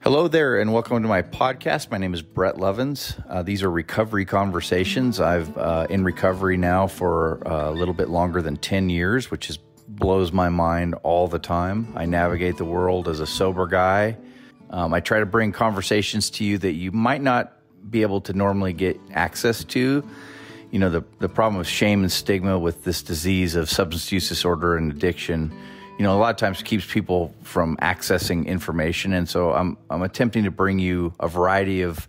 Hello there, and welcome to my podcast. My name is Brett Lovins. These are recovery conversations. I've in recovery now for a little bit longer than 10 years, which blows my mind all the time. I navigate the world as a sober guy. I try to bring conversations to you that you might not be able to normally get access to. You know, the problem with shame and stigma with this disease of substance use disorder and addiction, you know, a lot of times keeps people from accessing information. And so I'm attempting to bring you a variety of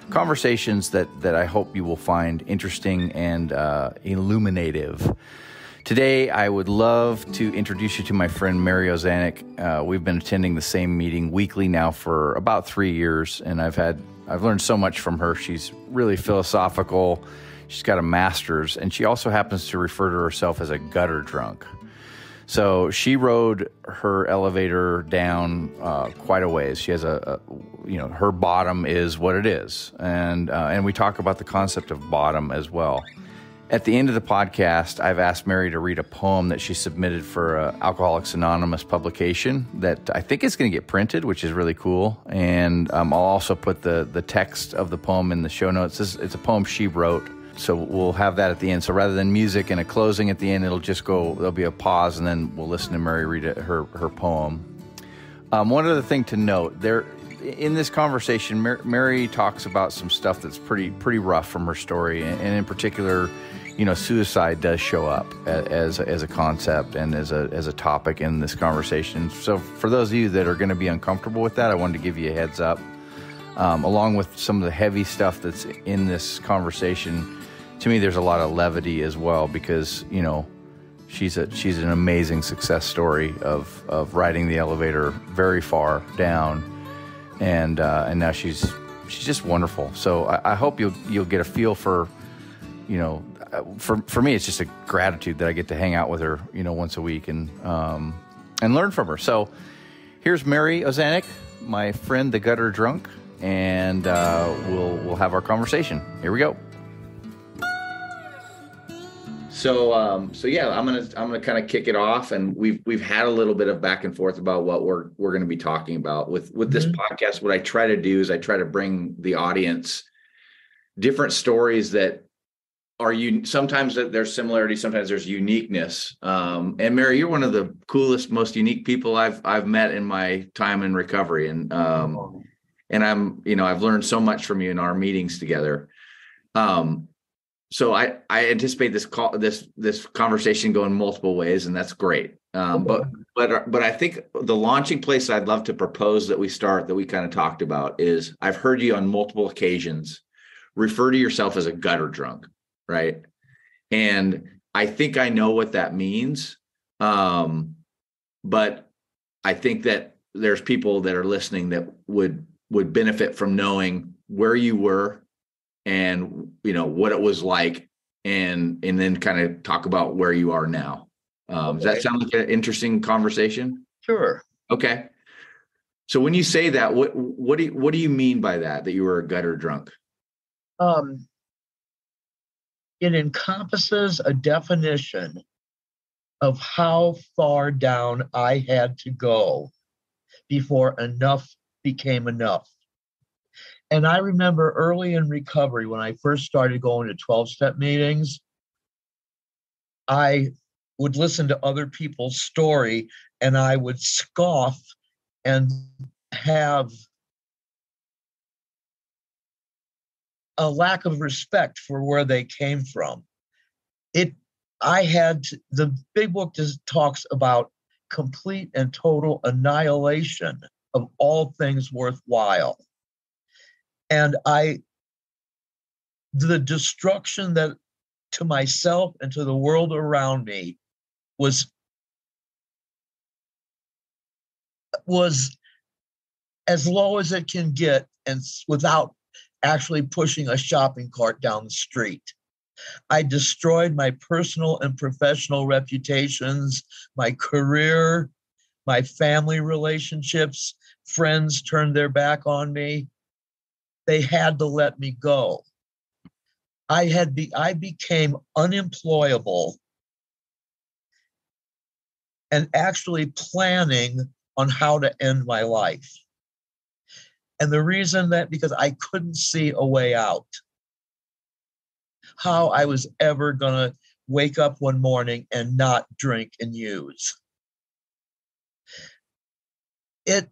conversations that I hope you will find interesting and illuminative. Today, I would love to introduce you to my friend Mary Ozanic. We've been attending the same meeting weekly now for about 3 years, and I've learned so much from her. She's really philosophical. She's got a master's, and she also happens to refer to herself as a gutter drunk. So she rode her elevator down quite a ways. She has her bottom is what it is. And we talk about the concept of bottom as well. At the end of the podcast, I've asked Mary to read a poem that she submitted for Alcoholics Anonymous publication that I think is going to get printed, which is really cool. And I'll also put the text of the poem in the show notes. It's a poem she wrote. So we'll have that at the end. So rather than music and a closing at the end, there'll be a pause, and then we'll listen to Mary read her poem. One other thing to note, in this conversation, Mary talks about some stuff that's pretty rough from her story, and in particular, you know, suicide does show up as a concept and as a topic in this conversation. So for those of you that are going to be uncomfortable with that, I wanted to give you a heads up. Along with some of the heavy stuff that's in this conversation, to me, there's a lot of levity as well, because, you know, she's an amazing success story of riding the elevator very far down, and now she's just wonderful. So I hope you'll get a feel for, you know, for me, it's just a gratitude that I get to hang out with her, you know, once a week and learn from her. So here's Mary Ozanic, my friend, the gutter drunk, and we'll have our conversation. Here we go. So yeah, I'm gonna kind of kick it off, and we've had a little bit of back and forth about what we're going to be talking about with this podcast. What I try to do is I try to bring the audience different stories that are sometimes there's similarity, sometimes there's uniqueness. And Mary, you're one of the coolest, most unique people I've met in my time in recovery, and I've learned so much from you in our meetings together. So I anticipate this conversation going multiple ways, and that's great. But I think the launching place I'd love to propose that we kind of talked about is, I've heard you on multiple occasions refer to yourself as a gutter drunk, right? And I think I know what that means. But I think that there's people that are listening that would benefit from knowing where you were, and, you know, what it was like, and then kind of talk about where you are now. Does that sound like an interesting conversation? Sure. Okay. So when you say that, what do you mean by that you were a gutter drunk? It encompasses a definition of how far down I had to go before enough became enough. And I remember early in recovery, when I first started going to 12-step meetings, I would listen to other people's story, and I would scoff and have a lack of respect for where they came from. The big book talks about complete and total annihilation of all things worthwhile. And the destruction that to myself and to the world around me was as low as it can get, and without actually pushing a shopping cart down the street. I destroyed my personal and professional reputations, my career, my family relationships. Friends turned their back on me. They had to let me go. I became unemployable and actually planning on how to end my life. And the reason that, because I couldn't see a way out, how I was ever going to wake up one morning and not drink and use. It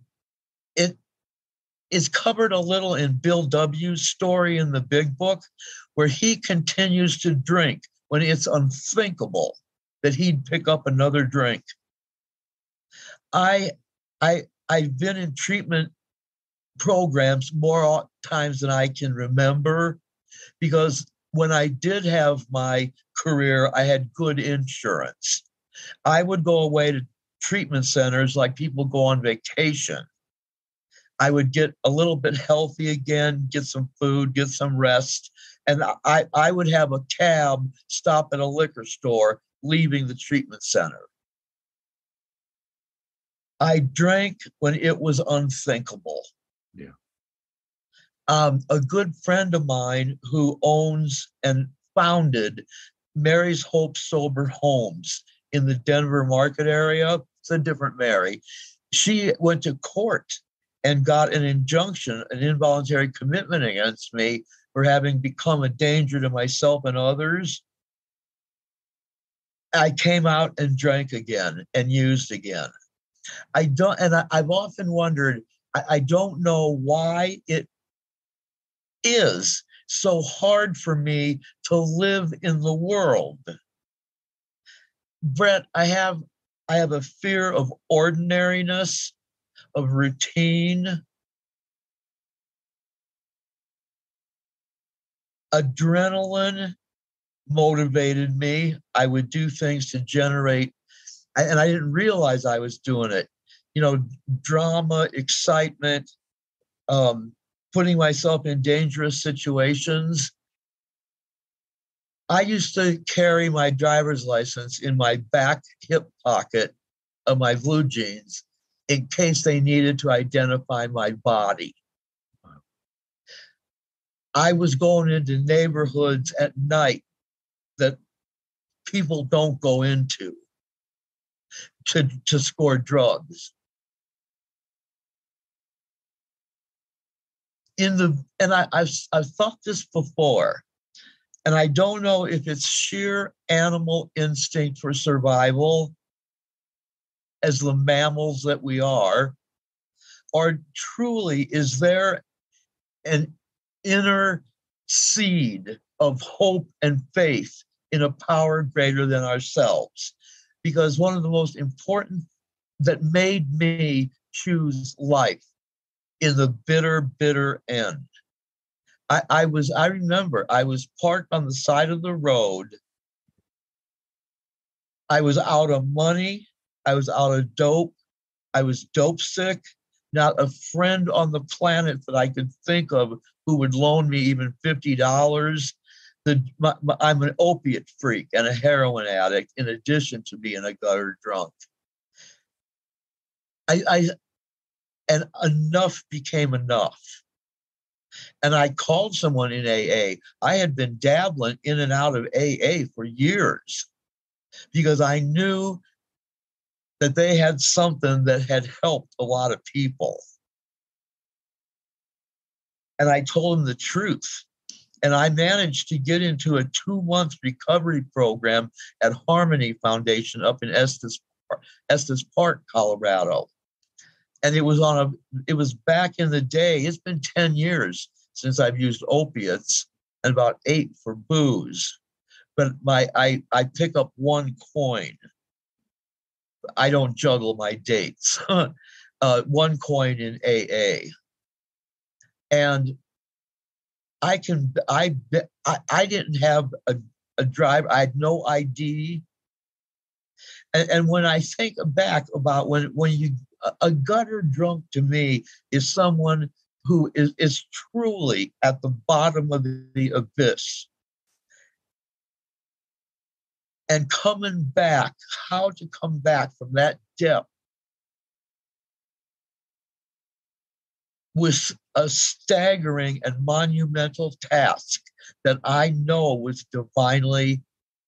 is covered a little in Bill W.'s story in the Big Book, where he continues to drink when it's unthinkable that he'd pick up another drink. I've been in treatment programs more times than I can remember, because when I did have my career, I had good insurance. I would go away to treatment centers like people go on vacation. I would get a little bit healthy again, get some food, get some rest. And I would have a cab stop at a liquor store leaving the treatment center. I drank when it was unthinkable. Yeah. A good friend of mine who owns and founded Mary's Hope Sober Homes in the Denver market area, it's a different Mary. She went to court and got an injunction, an involuntary commitment against me for having become a danger to myself and others. I came out and drank again and used again. I've often wondered, I don't know why it is so hard for me to live in the world. Brett, I have a fear of ordinariness, of routine. Adrenaline motivated me. I would do things to generate, and I didn't realize I was doing it. Drama, excitement, putting myself in dangerous situations. I used to carry my driver's license in my back hip pocket of my blue jeans in case they needed to identify my body. I was going into neighborhoods at night that people don't go into to score drugs. I've thought this before, and I don't know if it's sheer animal instinct for survival as the mammals that we are, or truly is there an inner seed of hope and faith in a power greater than ourselves? Because one of the most important that made me choose life in the bitter, bitter end. I remember I was parked on the side of the road. I was out of money. I was out of dope. I was dope sick. Not a friend on the planet that I could think of who would loan me even $50. I'm an opiate freak and a heroin addict, in addition to being a gutter drunk. And enough became enough. And I called someone in AA. I had been dabbling in and out of AA for years because I knew that they had something that had helped a lot of people. And I told them the truth. And I managed to get into a 2-month recovery program at Harmony Foundation up in Estes Park, Colorado. And it was back in the day. It's been 10 years since I've used opiates and about 8 for booze. But I pick up 1 coin. I don't juggle my dates. 1 coin in AA. And I didn't have a driver. I had no ID. And when I think back about when a gutter drunk to me is someone who is truly at the bottom of the abyss. And coming back, how to come back from that depth was a staggering and monumental task that I know was divinely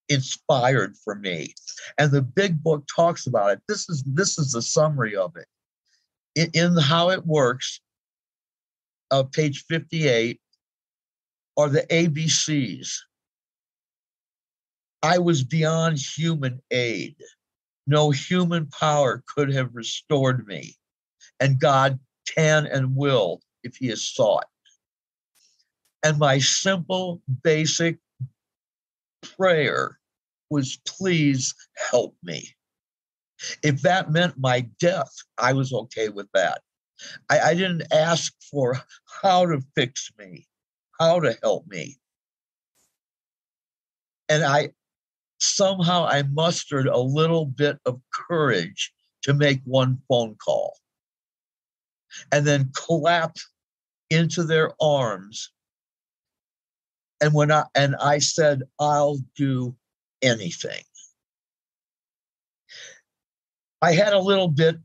inspired for me. And the Big Book talks about it. This is the summary of it. In how it works, page 58, are the ABCs. I was beyond human aid. No human power could have restored me, and God can and will if he is sought. And my simple, basic prayer was, please help me. If that meant my death, I was okay with that. I didn't ask for how to fix me, how to help me. And somehow I mustered a little bit of courage to make one phone call and then collapse into their arms. And I said, I'll do anything. I had a little bit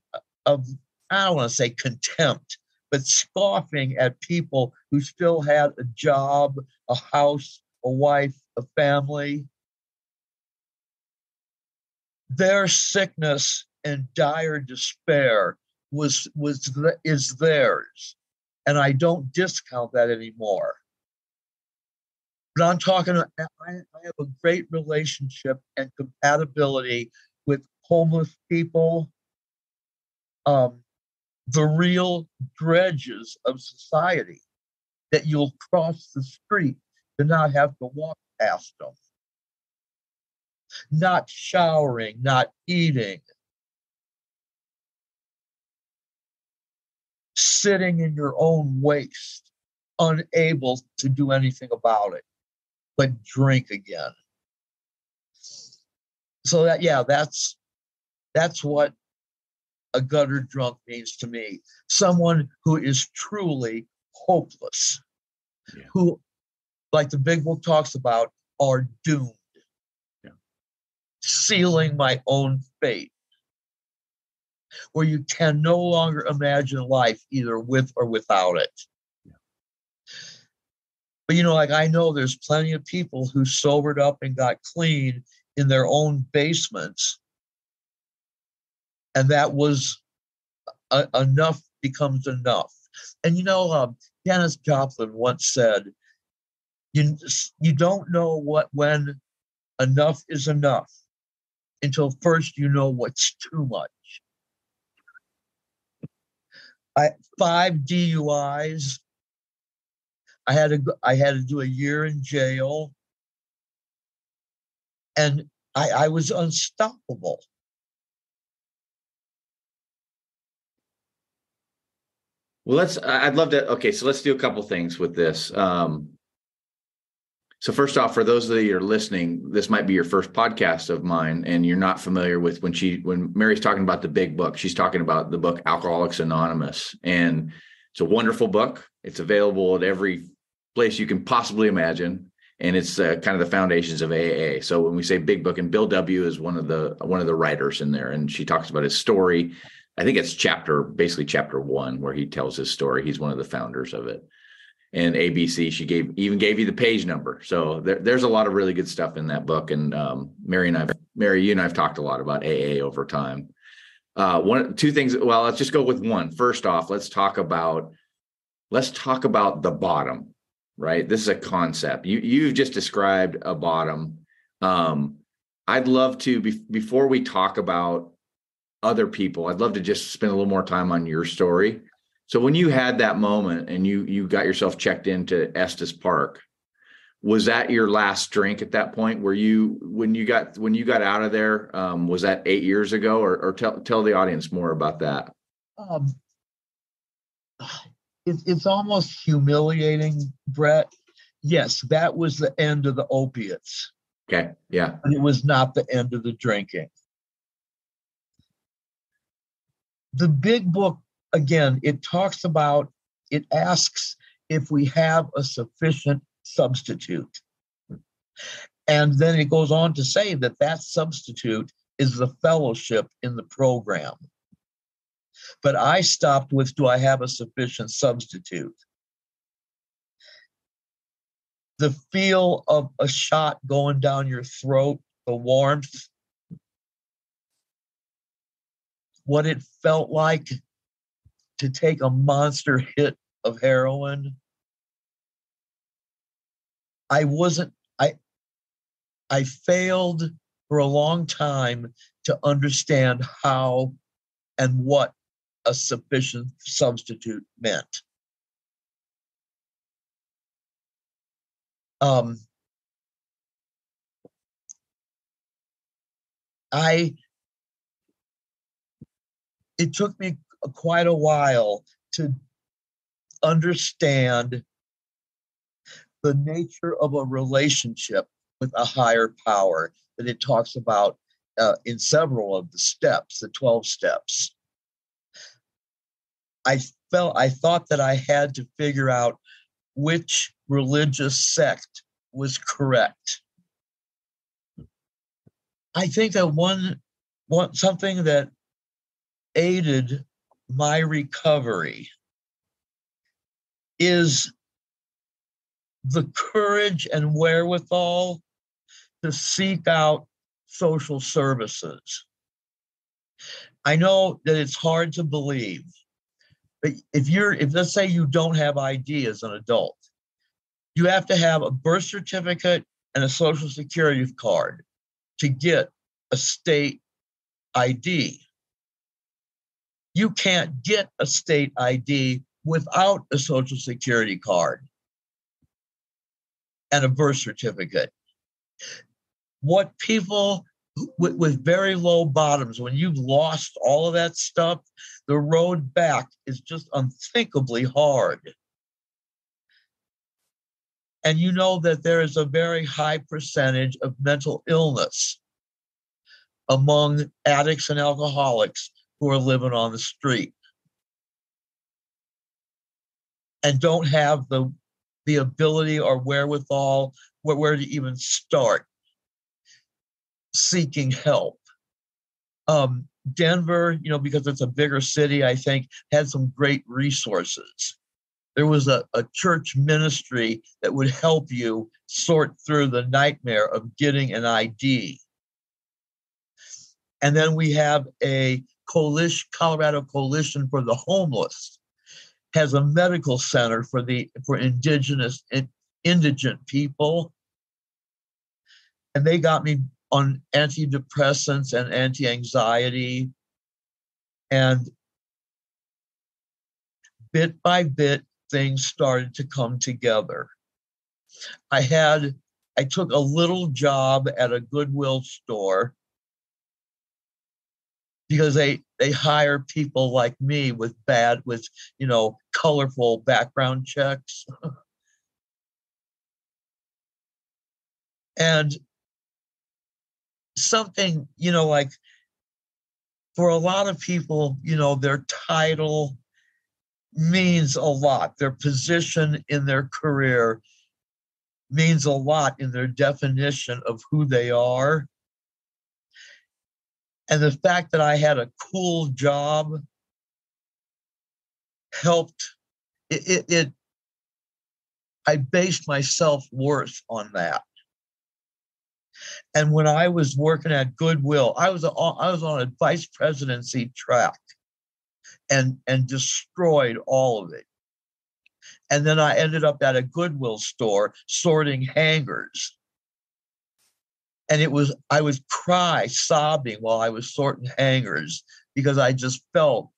of, I don't want to say contempt, but scoffing at people who still had a job, a house, a wife, a family. Their sickness and dire despair is theirs. And I don't discount that anymore. But I'm talking, I have a great relationship and compatibility with homeless people, the real dredges of society that you'll cross the street to not have to walk past them. Not showering, not eating, sitting in your own waste, unable to do anything about it, but drink again. So that's what a gutter drunk means to me. Someone who is truly hopeless, who, like the big book talks about, are doomed. Sealing my own fate, where you can no longer imagine life either with or without it. But like I know there's plenty of people who sobered up and got clean in their own basements, and that was enough becomes enough. And Janis Joplin once said, "You don't know when enough is enough until first you know what's too much." 5 DUIs. I had to do a year in jail, and I was unstoppable. Well, I'd love to. Okay, so let's do a couple things with this. So first off, for those of you that are listening, this might be your first podcast of mine, and you're not familiar with when Mary's talking about the big book, she's talking about the book Alcoholics Anonymous, and it's a wonderful book. It's available at every place you can possibly imagine, and it's kind of the foundations of AA. So when we say big book, and Bill W. is one of the writers in there, and she talks about his story. I think it's basically chapter 1, where he tells his story. He's one of the founders of it. And ABC, she even gave you the page number. So there's a lot of really good stuff in that book. And Mary, you and I've talked a lot about AA over time. Two things. Well, let's just go with one. First off, let's talk about the bottom, right? This is a concept. You've just described a bottom. I'd love to, before we talk about other people, I'd love to just spend a little more time on your story. So when you had that moment and you got yourself checked into Estes Park, was that your last drink at that point? When you got out of there, was that 8 years ago, or tell the audience more about that? It's almost humiliating, Brett. Yes, that was the end of the opiates. Okay, yeah. But it was not the end of the drinking. The big book, again, it asks if we have a sufficient substitute. And then it goes on to say that substitute is the fellowship in the program. But I stopped with, do I have a sufficient substitute? The feel of a shot going down your throat, the warmth, what it felt like to take a monster hit of heroin, I wasn't, I failed for a long time to understand how and what a sufficient substitute meant. It took me quite a while to understand the nature of a relationship with a higher power that it talks about in several of the steps, the 12 steps. I thought that I had to figure out which religious sect was correct. I think that something that aided my recovery is the courage and wherewithal to seek out social services. I know that it's hard to believe, but if let's say you don't have ID as an adult, you have to have a birth certificate and a social security card to get a state ID. You can't get a state ID without a social security card and a birth certificate. What people with very low bottoms, when you've lost all of that stuff, the road back is just unthinkably hard. And you know that there is a very high percentage of mental illness among addicts and alcoholics who are living on the street and don't have the ability or wherewithal where to even start seeking help. Denver, because it's a bigger city, I think, had some great resources. There was a church ministry that would help you sort through the nightmare of getting an ID. And then we have a Colorado Coalition for the Homeless, has a medical center for indigenous and indigent people. And they got me on antidepressants and anti-anxiety. And bit by bit, things started to come together. I took a little job at a Goodwill store because they hire people like me with colorful background checks. And something, like for a lot of people, their title means a lot. Their position in their career means a lot in their definition of who they are. And the fact that I had a cool job helped. I based my self-worth on that. And when I was working at Goodwill, I was on a vice presidency track and destroyed all of it. And then I ended up at a Goodwill store sorting hangers. And I would cry sobbing while I was sorting hangers because I just felt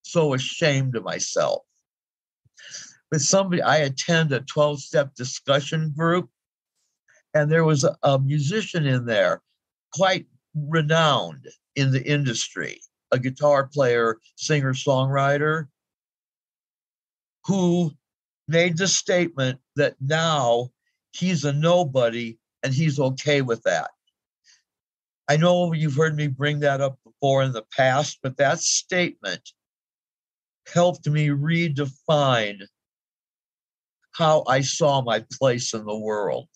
so ashamed of myself. But I attend a 12-step discussion group, and there was a musician in there, quite renowned in the industry, a guitar player, singer, songwriter, who made the statement that now he's a nobody and he's okay with that. I know you've heard me bring that up before in the past, but that statement helped me redefine how I saw my place in the world.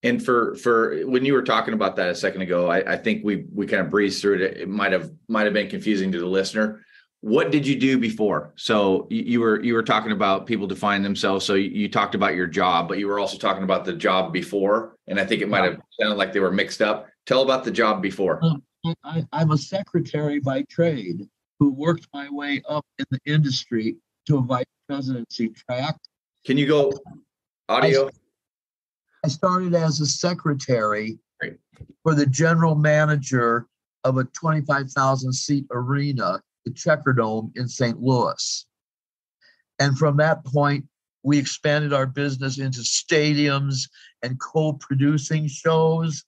And for when you were talking about that a second ago, I think we kind of breezed through it. It might have been confusing to the listener. What did you do before? So you were talking about people define themselves. So you talked about your job, but you were also talking about the job before. And I think it might have sounded like they were mixed up. Tell about the job before. I'm a secretary by trade who worked my way up in the industry to a vice presidency track. Can you go audio? I started as a secretary Great. for the general manager of a 25,000 seat arena, the Checkerdome in St. Louis. And from that point, we expanded our business into stadiums and co-producing shows.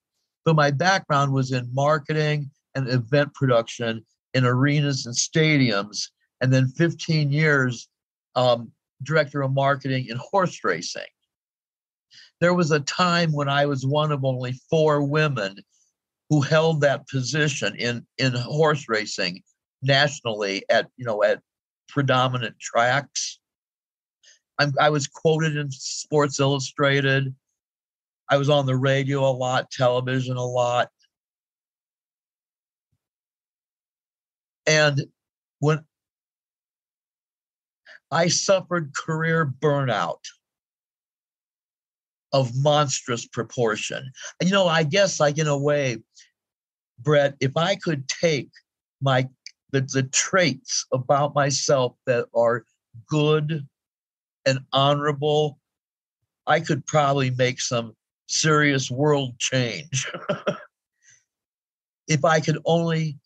So my background was in marketing and event production in arenas and stadiums, and then 15 years director of marketing in horse racing. There was a time when I was one of only 4 women who held that position in horse racing nationally at predominant tracks. I was quoted in Sports Illustrated. I was on the radio a lot, television a lot. And when I suffered career burnout of monstrous proportion. I guess, like, in a way, Brett, if I could take the traits about myself that are good and honorable, I could probably make some serious world change. If I could only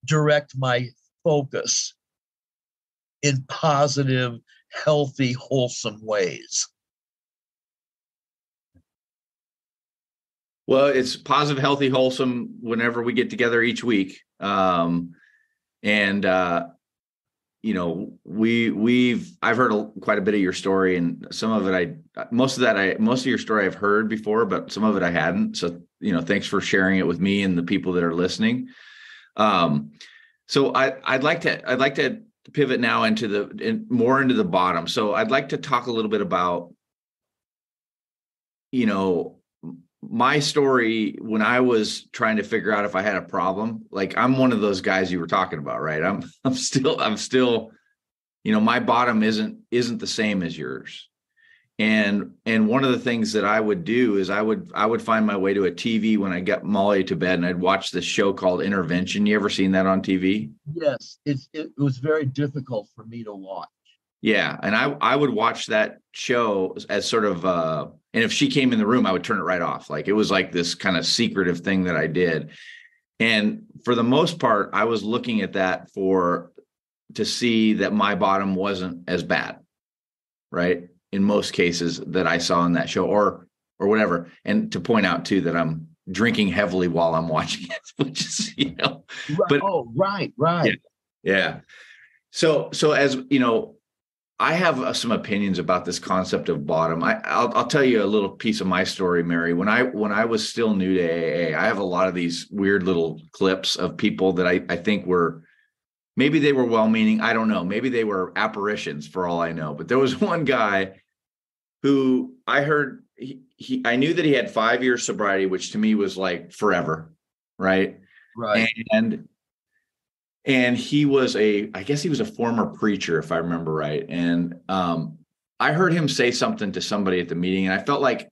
direct my focus in positive, healthy, wholesome ways. Well, it's positive, healthy, wholesome whenever we get together each week. I've heard quite a bit of your story, and some of it most of your story I've heard before, but some of it I hadn't. So, thanks for sharing it with me and the people that are listening. So I'd like to pivot now into the bottom. So I'd like to talk a little bit about, my story when I was trying to figure out if I had a problem. Like, I'm one of those guys you were talking about, right? I'm still, my bottom isn't the same as yours. And one of the things that I would do is I would find my way to a TV when I got Molly to bed, and I'd watch this show called Intervention. You ever seen that on TV? Yes, it was very difficult for me to watch. Yeah, and I would watch that show as sort of and if she came in the room, I would turn it right off. Like, it was like this kind of secretive thing that I did. And for the most part, I was looking at that to see that my bottom wasn't as bad, right? In most cases that I saw in that show or whatever. And to point out too, that I'm drinking heavily while I'm watching it, which is, but right. Yeah. So as I have some opinions about this concept of bottom. I'll tell you a little piece of my story, Mary. When I was still new to AA, I have a lot of these weird little clips of people that I think maybe they were well-meaning. I don't know. Maybe they were apparitions for all I know. But there was one guy who I heard, I knew that he had 5 years sobriety, which to me was like forever, right? Right. And he was I guess he was a former preacher, if I remember right. And I heard him say something to somebody at the meeting, and I felt like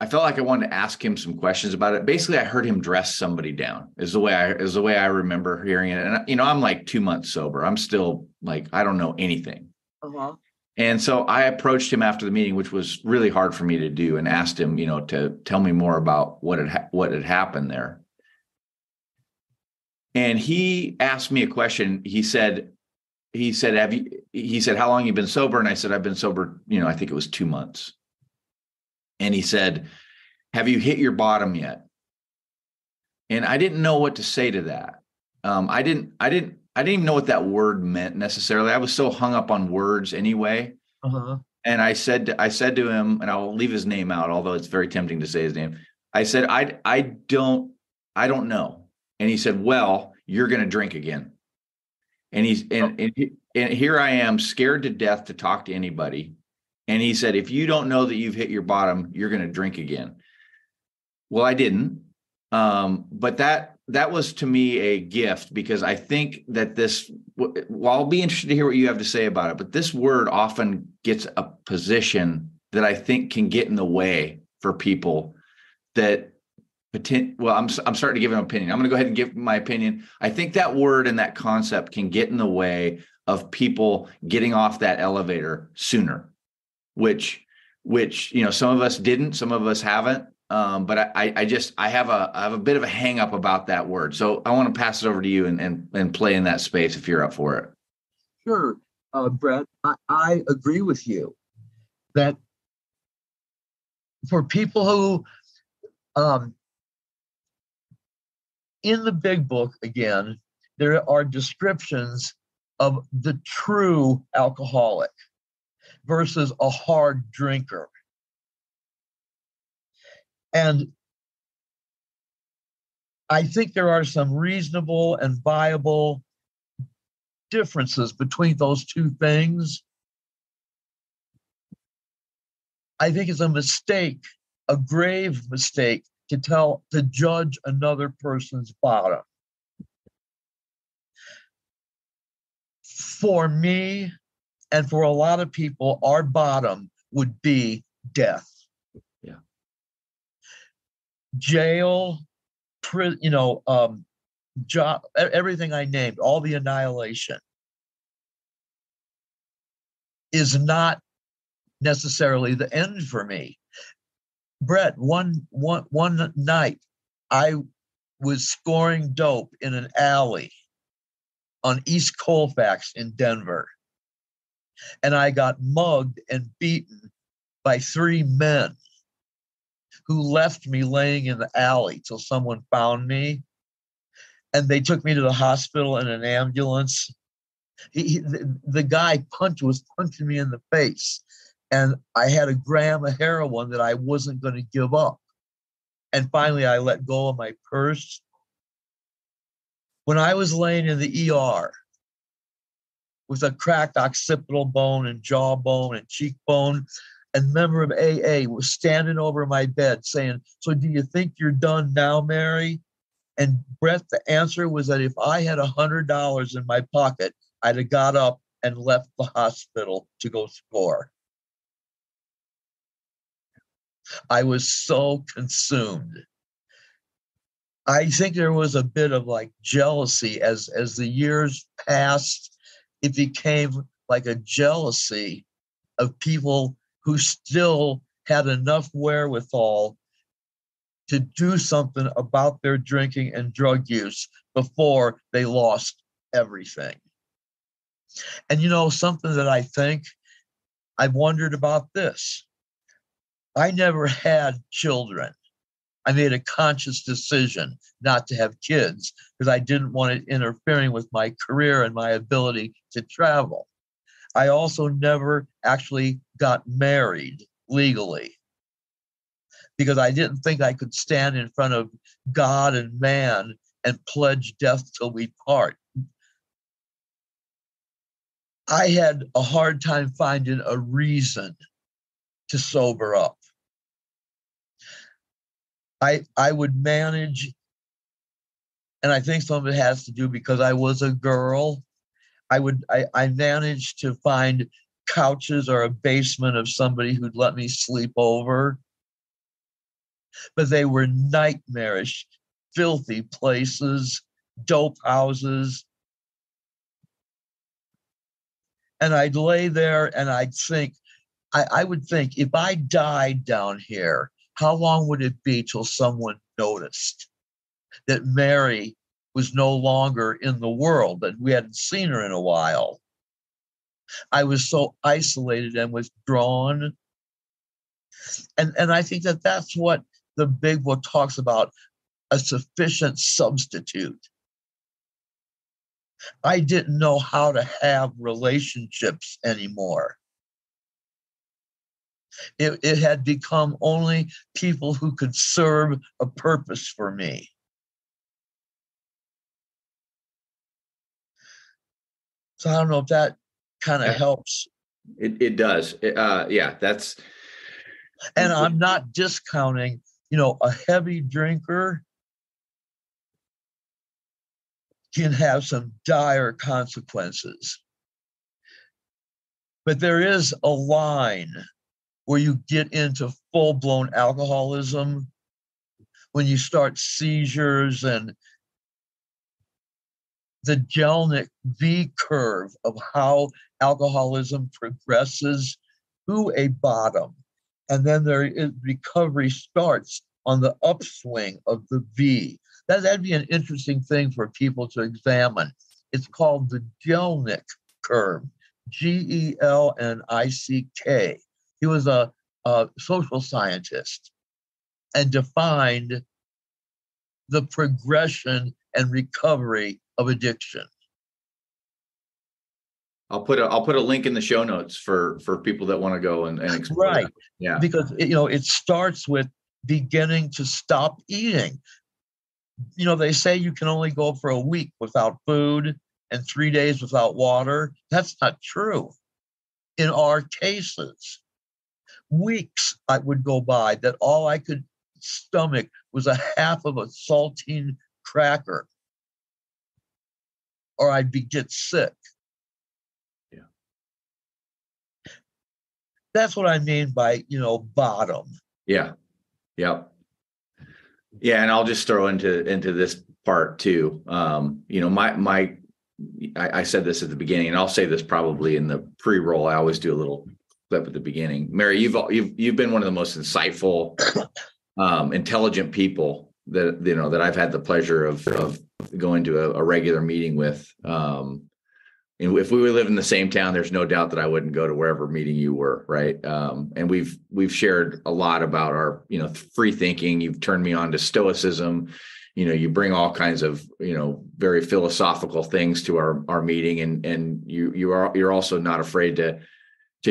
I wanted to ask him some questions about it. Basically, I heard him dress somebody down, is the way I remember hearing it. And I'm like 2 months sober. I'm still like, I don't know anything. Uh-huh. And so I approached him after the meeting, which was really hard for me to do, and asked him, to tell me more about what had happened there. And he asked me a question. He said, how long have you been sober? And I said, I've been sober, I think it was 2 months. And he said, have you hit your bottom yet? And I didn't know what to say to that. I didn't even know what that word meant necessarily. I was so hung up on words anyway. Uh-huh. And I said to him, and I'll leave his name out, although it's very tempting to say his name. I said, I don't know. And he said, well, you're going to drink again. And and here I am, scared to death to talk to anybody. And he said, if you don't know that you've hit your bottom, you're going to drink again. Well, I didn't. But that was to me a gift, because I think that well, I'll be interested to hear what you have to say about it, but this word often gets a position that I think can get in the way for people that Well, I'm starting to give an opinion. I'm going to go ahead and give my opinion. I think that word and that concept can get in the way of people getting off that elevator sooner, which some of us didn't, some of us haven't. But I have a bit of a hang up about that word. So I want to pass it over to you and play in that space if you're up for it. Sure, Brett, I agree with you that for people who, in the big book, again, there are descriptions of the true alcoholic versus a hard drinker. And I think there are some reasonable and viable differences between those two things. I think it's a mistake, a grave mistake, to judge another person's bottom. For me, and for a lot of people, our bottom would be death. Yeah. Jail, job, everything I named, all the annihilation is not necessarily the end for me. Brett, one night I was scoring dope in an alley on East Colfax in Denver. And I got mugged and beaten by 3 men who left me laying in the alley till someone found me. And they took me to the hospital in an ambulance. The guy was punching me in the face. And I had a gram of heroin that I wasn't going to give up. And finally, I let go of my purse. When I was laying in the ER with a cracked occipital bone and jawbone and cheekbone, a member of AA was standing over my bed saying, "So do you think you're done now, Mary?" And Brett, the answer was that if I had $100 in my pocket, I'd have got up and left the hospital to go score. I was so consumed. I think there was a bit of like jealousy as the years passed. It became like a jealousy of people who still had enough wherewithal to do something about their drinking and drug use before they lost everything. And something that I think I've wondered about this. I never had children. I made a conscious decision not to have kids because I didn't want it interfering with my career and my ability to travel. I also never actually got married legally because I didn't think I could stand in front of God and man and pledge death till we part. I had a hard time finding a reason to sober up. I would manage, and I think some of it has to do because I was a girl. I managed to find couches or a basement of somebody who'd let me sleep over. But they were nightmarish, filthy places, dope houses. And I'd lay there and I would think, if I died down here, how long would it be till someone noticed that Mary was no longer in the world, that we hadn't seen her in a while? I was so isolated and withdrawn. And I think that that's what the big book talks about, a sufficient substitute. I didn't know how to have relationships anymore. It had become only people who could serve a purpose for me. So I don't know if that kind of helps. It does. Yeah, that's. And I'm not discounting, a heavy drinker can have some dire consequences. But there is a line where you get into full-blown alcoholism when you start seizures, and the Jellinek V curve of how alcoholism progresses to a bottom. And then recovery starts on the upswing of the V. That'd be an interesting thing for people to examine. It's called the Jellinek Curve, Gelnick. He was a social scientist and defined the progression and recovery of addiction. I'll put a link in the show notes for people that want to go and explore. Right. That. Yeah. Because it starts with beginning to stop eating. They say you can only go for a week without food and 3 days without water. That's not true. In our cases, weeks I would go by that all I could stomach was a half of a saltine cracker, or I'd get sick. Yeah. That's what I mean by, bottom. Yeah. Yep. Yeah. And I'll just throw into this part too. I said this at the beginning, and I'll say this probably in the pre-roll. I always do a little clip at the beginning. Mary, you've been one of the most insightful, intelligent people that I've had the pleasure of going to a regular meeting with. And if we would live in the same town, there's no doubt that I wouldn't go to wherever meeting you were, right? And we've shared a lot about our free thinking. You've turned me on to stoicism. You bring all kinds of very philosophical things to our meeting, and you're also not afraid to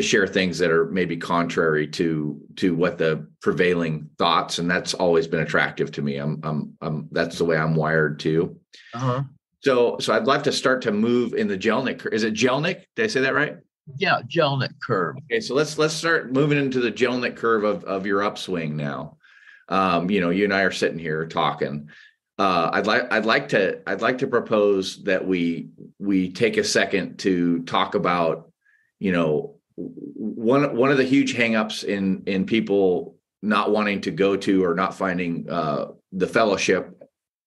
share things that are maybe contrary to what the prevailing thoughts, and that's always been attractive to me. That's the way I'm wired too. Uh-huh. So I'd like to start to move in the Jellinek. Is it Jellinek? Did I say that right? Yeah, Jellinek curve. Okay, so let's start moving into the Jellinek curve of your upswing now. You and I are sitting here talking. I'd like to propose that we take a second to talk about, one of the huge hangups in people not wanting to go to or not finding the fellowship,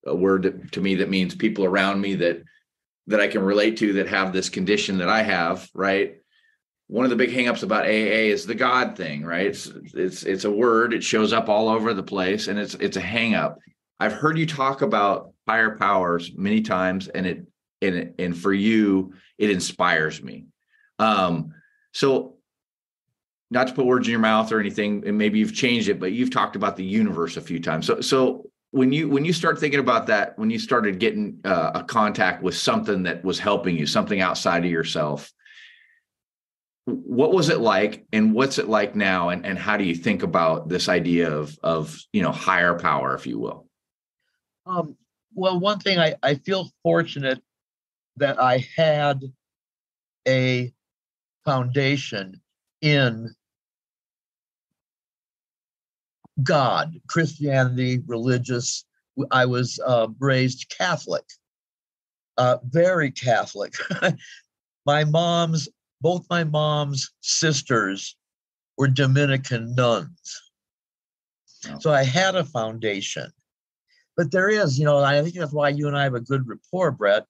a word to me that means people around me that I can relate to that have this condition that I have, right? One of the big hangups about AA is the God thing, right? It's a word. It shows up all over the place, and it's a hangup. I've heard you talk about higher powers many times, and for you, it inspires me. So not to put words in your mouth or anything, and maybe you've changed it, but you've talked about the universe a few times. So when you start thinking about that, when you started getting a contact with something that was helping you, something outside of yourself, what was it like, and what's it like now, and how do you think about this idea of higher power, if you will? Well, one thing, I feel fortunate that I had a foundation in God, Christianity, religious. I was raised Catholic, very Catholic. Both my mom's sisters were Dominican nuns. Oh. So I had a foundation. But there is, I think that's why you and I have a good rapport, Brett.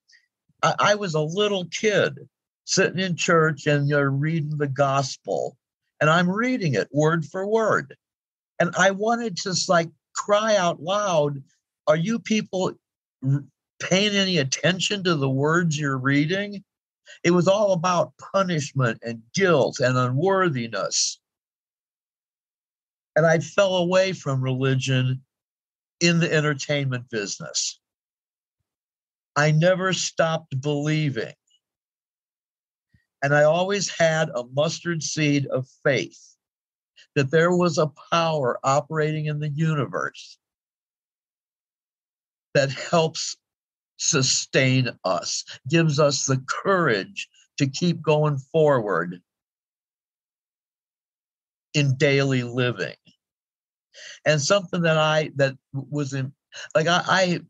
I was a little kid sitting in church, and you're reading the gospel, and I'm reading it word for word. And I wanted to cry out loud, are you people paying any attention to the words you're reading? It was all about punishment and guilt and unworthiness. And I fell away from religion in the entertainment business. I never stopped believing. And I always had a mustard seed of faith that there was a power operating in the universe that helps sustain us, gives us the courage to keep going forward in daily living. And something that was in, like I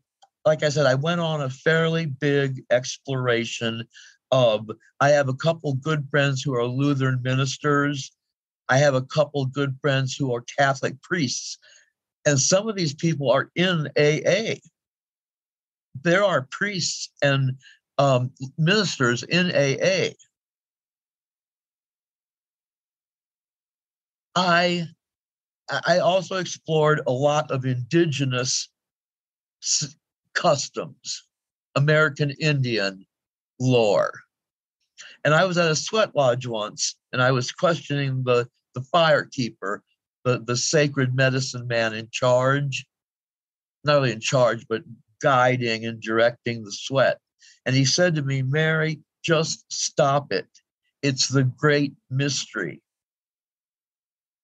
said, I went on a fairly big exploration of, I have a couple good friends who are Lutheran ministers. I have a couple good friends who are Catholic priests. And some of these people are in AA. There are priests and ministers in AA. I also explored a lot of indigenous customs, American Indian lore. And I was at a sweat lodge once, and I was questioning the fire keeper, the sacred medicine man in charge, not only in charge, but guiding and directing the sweat. And he said to me, Mary, just stop it. It's the great mystery,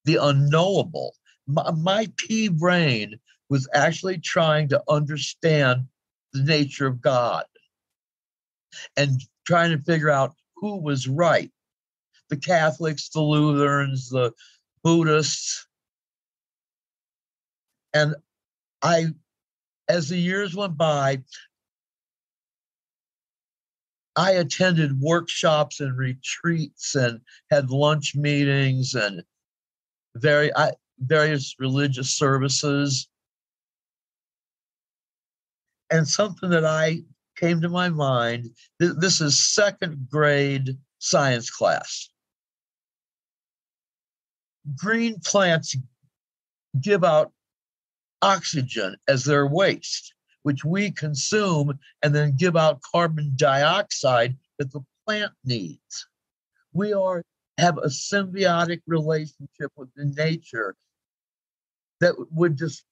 the unknowable. My pea brain was actually trying to understand the nature of God and trying to figure out who was right. The Catholics, the Lutherans, the Buddhists. And as the years went by, I attended workshops and retreats and had lunch meetings and various religious services. And something that I came to my mind, this is second grade science class. Green plants give out oxygen as their waste, which we consume and then give out carbon dioxide that the plant needs. We have a symbiotic relationship with the nature that would just,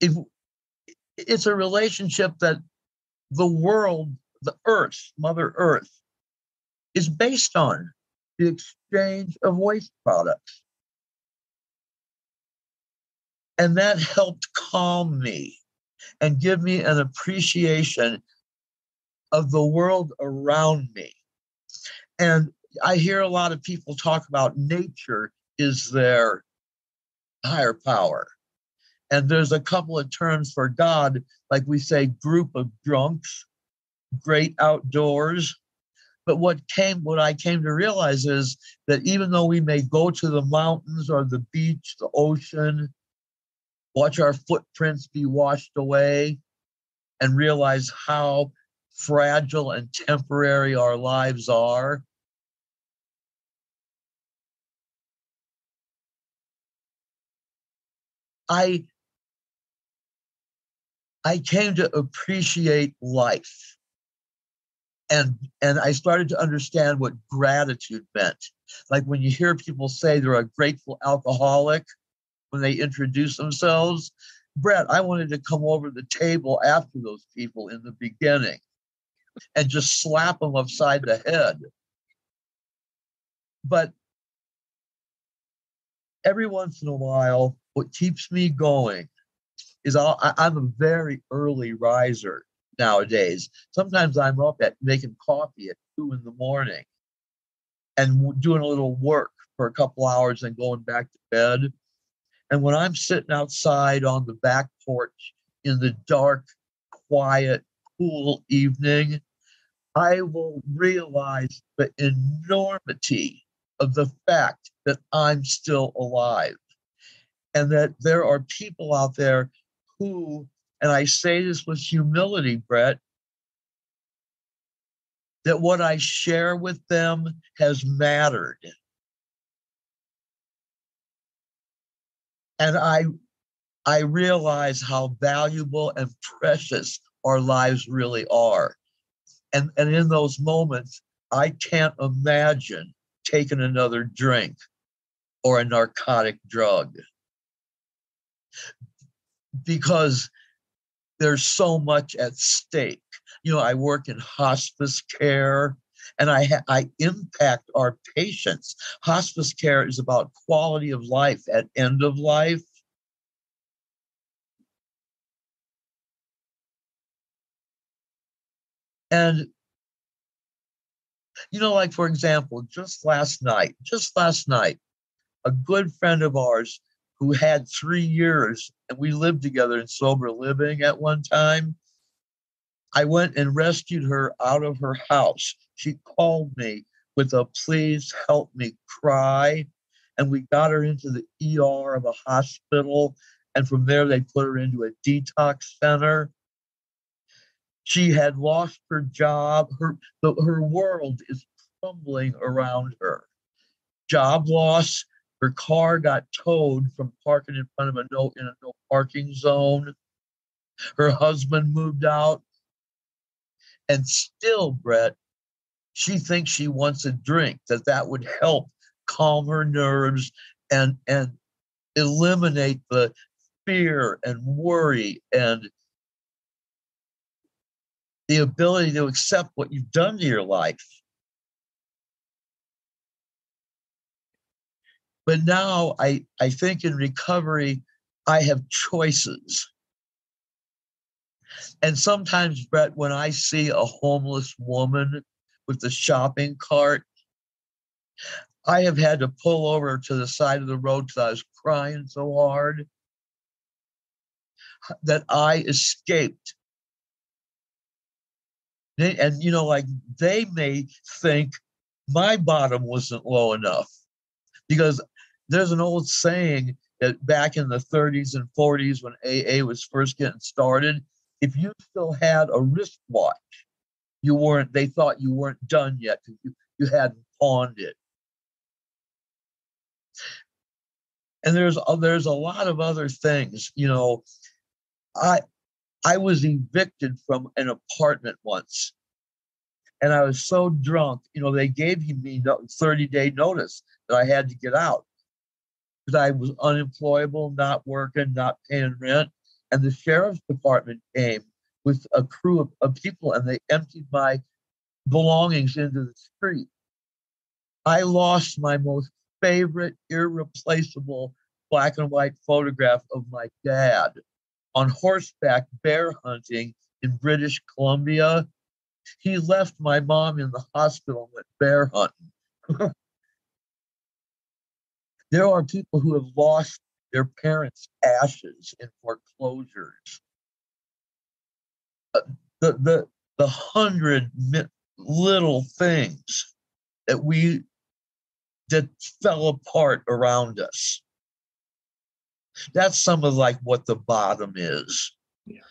it's a relationship that the world, the earth, Mother Earth, is based on the exchange of waste products. And that helped calm me and give me an appreciation of the world around me. And I hear a lot of people talk about nature is their higher power. And there's a couple of terms for God, like we say, group of drunks, great outdoors. But what I came to realize is that even though we may go to the mountains or the beach, the ocean, watch our footprints be washed away, and realize how fragile and temporary our lives are, I came to appreciate life. And I started to understand what gratitude meant. Like when you hear people say they're a grateful alcoholic when they introduce themselves, Brett, I wanted to come over the table after those people in the beginning and just slap them upside the head. But every once in a while, what keeps me going is I'm a very early riser nowadays. Sometimes I'm up at making coffee at 2 a.m. and doing a little work for a couple hours and going back to bed. And when I'm sitting outside on the back porch in the dark, quiet, cool evening, I will realize the enormity of the fact that I'm still alive and that there are people out there who, and I say this with humility, Brett, that what I share with them has mattered. And I realize how valuable and precious our lives really are. And in those moments, I can't imagine taking another drink or a narcotic drug because there's so much at stake. You know, I work in hospice care and I impact our patients. Hospice care is about quality of life at end of life. And, you know, like, for example, just last night, a good friend of ours who had 3 years, and we lived together in sober living at one time, I went and rescued her out of her house. She called me with a please help me cry. and we got her into the ER of a hospital. And from there, they put her into a detox center. She had lost her job. Her world is crumbling around her. Job loss. Her car got towed from parking in front of a no parking zone. Her husband moved out. And still, Brett, she thinks she wants a drink, that would help calm her nerves and eliminate the fear and worry and the ability to accept what you've done to your life. But now I think in recovery, I have choices. And sometimes, Brett, when I see a homeless woman with the shopping cart, I have had to pull over to the side of the road because I was crying so hard that I escaped. And, like they may think my bottom wasn't low enough, because there's an old saying that back in the 30s and 40s when AA was first getting started, if you still had a wristwatch, they thought you weren't done yet because you hadn't pawned it. And there's a lot of other things. I was evicted from an apartment once, and I was so drunk. They gave me 30-day notice that I had to get out because I was unemployable, not working, not paying rent. And the sheriff's department came with a crew of people, and they emptied my belongings into the street. I lost my most favorite, irreplaceable black and white photograph of my dad on horseback bear hunting in British Columbia. He left my mom in the hospital and went bear hunting. There are people who have lost their parents' ashes in foreclosures. The 100 little things that fell apart around us. That's some of what the bottom is. Yeah.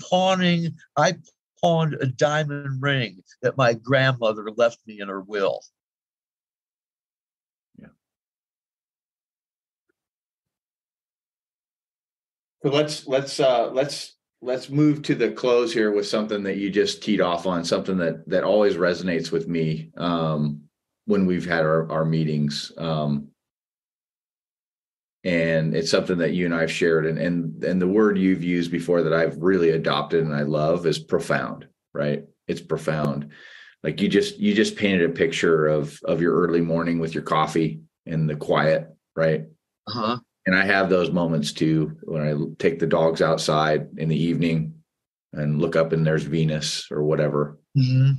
Pawning. I pawned a diamond ring that my grandmother left me in her will. Yeah. So let's move to the close here with something that you just teed off on, something that always resonates with me when we've had our meetings. And it's something that you and I've shared, and the word you've used before that I've really adopted and I love is profound, right? It's profound. Like you just painted a picture of your early morning with your coffee and the quiet, right? Uh-huh. And I have those moments too, when I take the dogs outside in the evening and look up and there's Venus or whatever. Mm-hmm.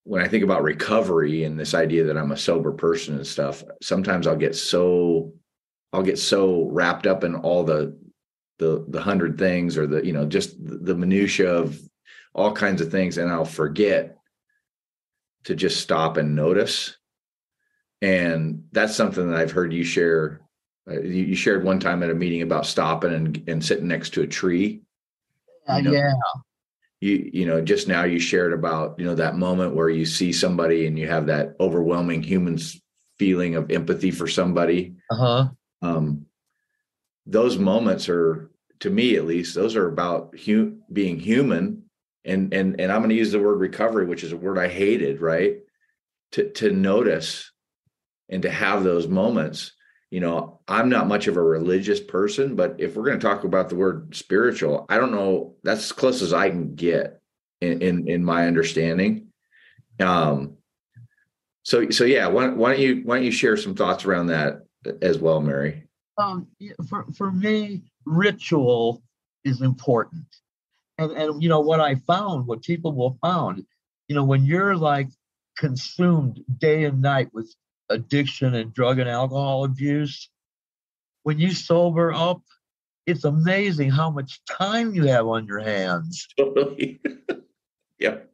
When I think about recovery and this idea that I'm a sober person and stuff, sometimes I'll get so wrapped up in all the 100 things or just the minutia of all kinds of things. And I'll forget to just stop and notice. And that's something that I've heard you share. You shared one time at a meeting about stopping and sitting next to a tree. Yeah. Just now you shared about, that moment where you see somebody and you have that overwhelming human feeling of empathy for somebody. Uh-huh. Those moments are, to me at least, those are about being human. And I'm going to use the word recovery, which is a word I hated, right? To notice and to have those moments. I'm not much of a religious person, but if we're going to talk about the word spiritual, I don't know, that's as close as I can get in my understanding. So yeah, why don't you share some thoughts around that as well, Mary? For me, ritual is important. And what people will found, when you're consumed day and night with addiction and drug and alcohol abuse, when you sober up, it's amazing how much time you have on your hands. Totally. Yep.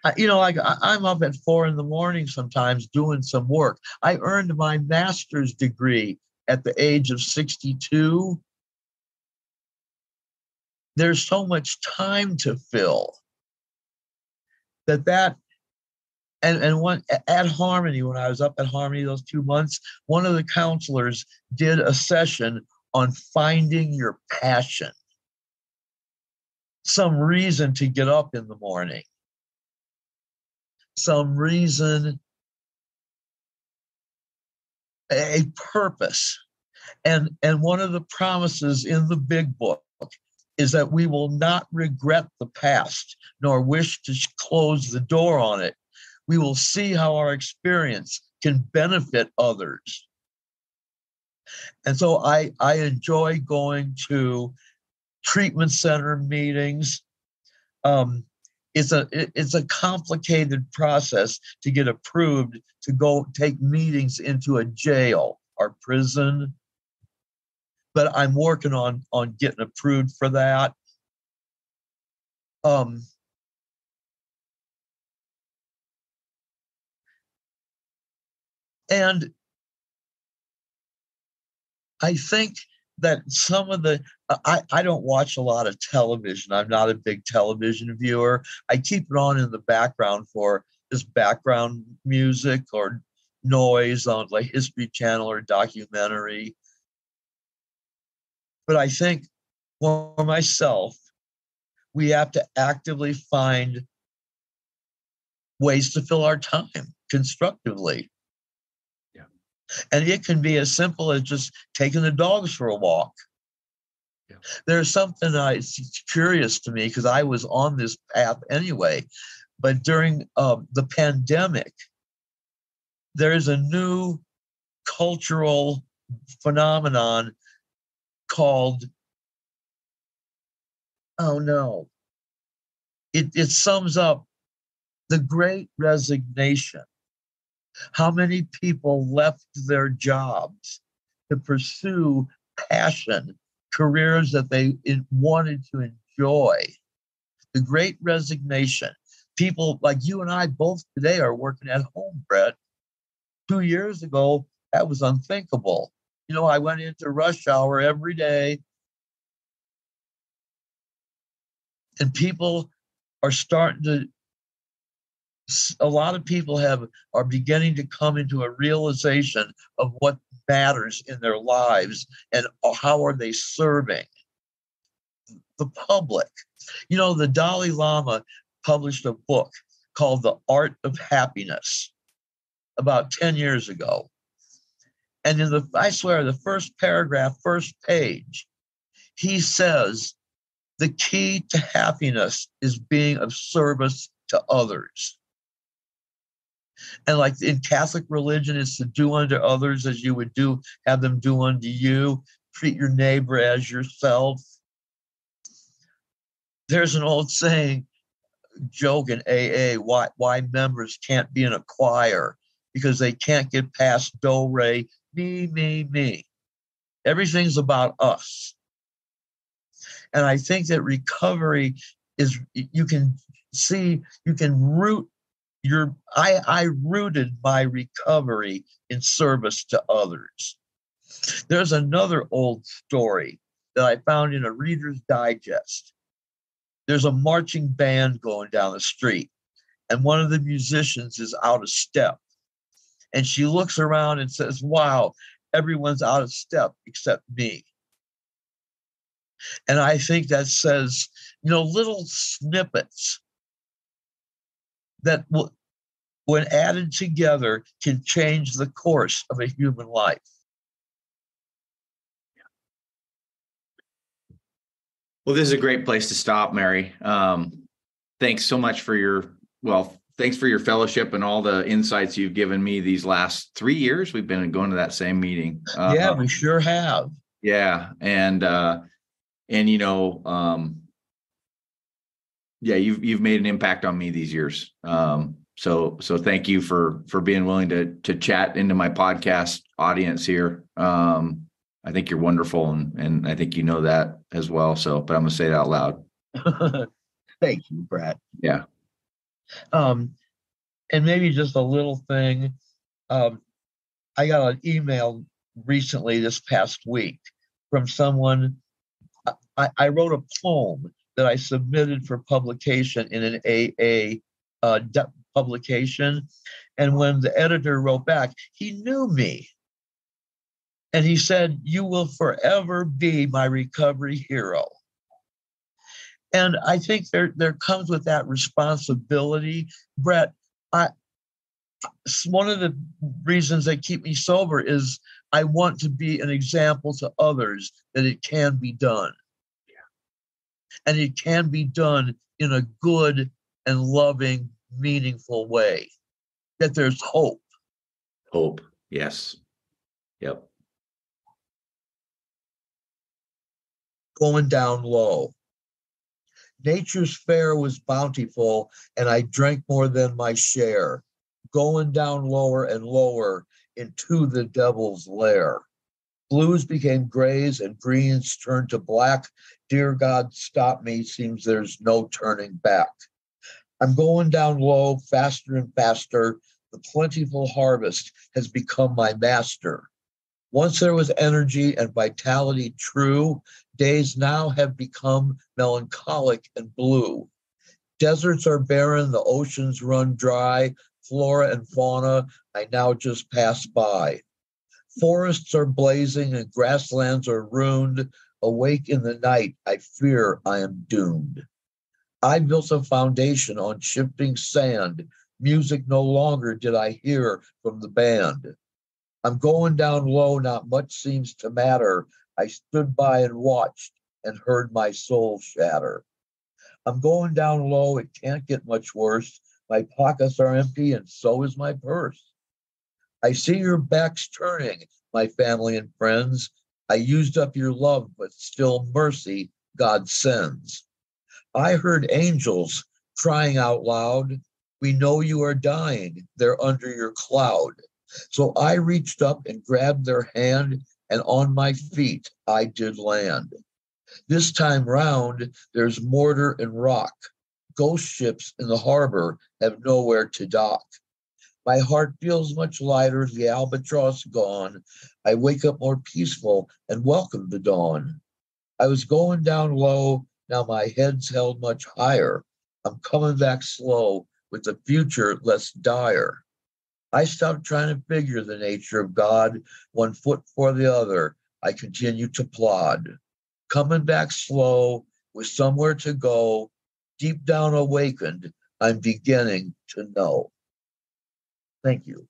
I'm up at 4 a.m. sometimes doing some work. I earned my master's degree at the age of 62. There's so much time to fill that and one at Harmony, when I was up at Harmony those 2 months, one of the counselors did a session on finding your passion, some reason to get up in the morning, some reason, a purpose. And one of the promises in the big book is that we will not regret the past nor wish to close the door on it. We will see how our experience can benefit others. And so I enjoy going to treatment center meetings. It's a complicated process to get approved to go take meetings into a jail or prison, but I'm working on getting approved for that. And I think that some of the, I don't watch a lot of television. I'm not a big television viewer. I keep it on in the background for just background music or noise on like History Channel or documentary. But I think for myself, we have to actively find ways to fill our time constructively. Yeah. And it can be as simple as just taking the dogs for a walk. Yeah. There's something it's curious to me because I was on this path anyway, but during the pandemic, there is a new cultural phenomenon called, it sums up the Great Resignation. How many people left their jobs to pursue passion, careers that they wanted to enjoy? The Great Resignation. People like you and I both today are working at home, Brett. 2 years ago, that was unthinkable. I went into rush hour every day, and people are starting to, a lot of people are beginning to come into a realization of what matters in their lives and how are they serving the public. The Dalai Lama published a book called The Art of Happiness about 10 years ago. And I swear, the first paragraph, first page, he says, the key to happiness is being of service to others. And like in Catholic religion, it's to do unto others as you would have them do unto you. Treat your neighbor as yourself. There's an old saying, joke in AA, why members can't be in a choir because they can't get past do, re, me. Everything's about us. And I think that recovery is, you can root I rooted my recovery in service to others. There's another old story that I found in a Reader's Digest. There's a marching band going down the street, and one of the musicians is out of step. And she looks around and says, wow, everyone's out of step except me. And I think that says, little snippets that when added together can change the course of a human life. Well, this is a great place to stop, Mary. Thanks so much thanks for your fellowship and all the insights you've given me these last 3 years. We've been going to that same meeting. Yeah, we sure have. Yeah. And you've made an impact on me these years. So thank you for being willing to chat into my podcast audience here. I think you're wonderful, and I think you know that as well. But I'm gonna say it out loud. Thank you, Brad. Yeah. Um, and maybe just a little thing. Um, I got an email recently this past week from someone. I wrote a poem that I submitted for publication in an AA publication. And when the editor wrote back, he knew me. And he said, "You will forever be my recovery hero." And I think there comes with that responsibility. Brett, I, one of the reasons that keep me sober is I want to be an example to others that it can be done. And it can be done in a good and loving, meaningful way, that there's hope. Hope. Yes. Yep. Going down low. Nature's fare was bountiful, and I drank more than my share, going down lower and lower into the devil's lair. Blues became grays and greens turned to black. Dear God, stop me, seems there's no turning back. I'm going down low, faster and faster. The plentiful harvest has become my master. Once there was energy and vitality true, days now have become melancholic and blue. Deserts are barren, the oceans run dry, flora and fauna I now just pass by. Forests are blazing and grasslands are ruined. Awake in the night, I fear I am doomed. I built a foundation on shifting sand. Music no longer did I hear from the band. I'm going down low, not much seems to matter. I stood by and watched and heard my soul shatter. I'm going down low, it can't get much worse. My pockets are empty and so is my purse. I see your backs turning, my family and friends. I used up your love, but still mercy God sends. I heard angels crying out loud, "We know you are dying, they're under your cloud." So I reached up and grabbed their hand, and on my feet I did land. This time round, there's mortar and rock. Ghost ships in the harbor have nowhere to dock. My heart feels much lighter, the albatross gone. I wake up more peaceful and welcome the dawn. I was going down low, now my head's held much higher. I'm coming back slow with the future less dire. I stopped trying to figure the nature of God, one foot for the other. I continue to plod, coming back slow with somewhere to go. Deep down awakened, I'm beginning to know. Thank you.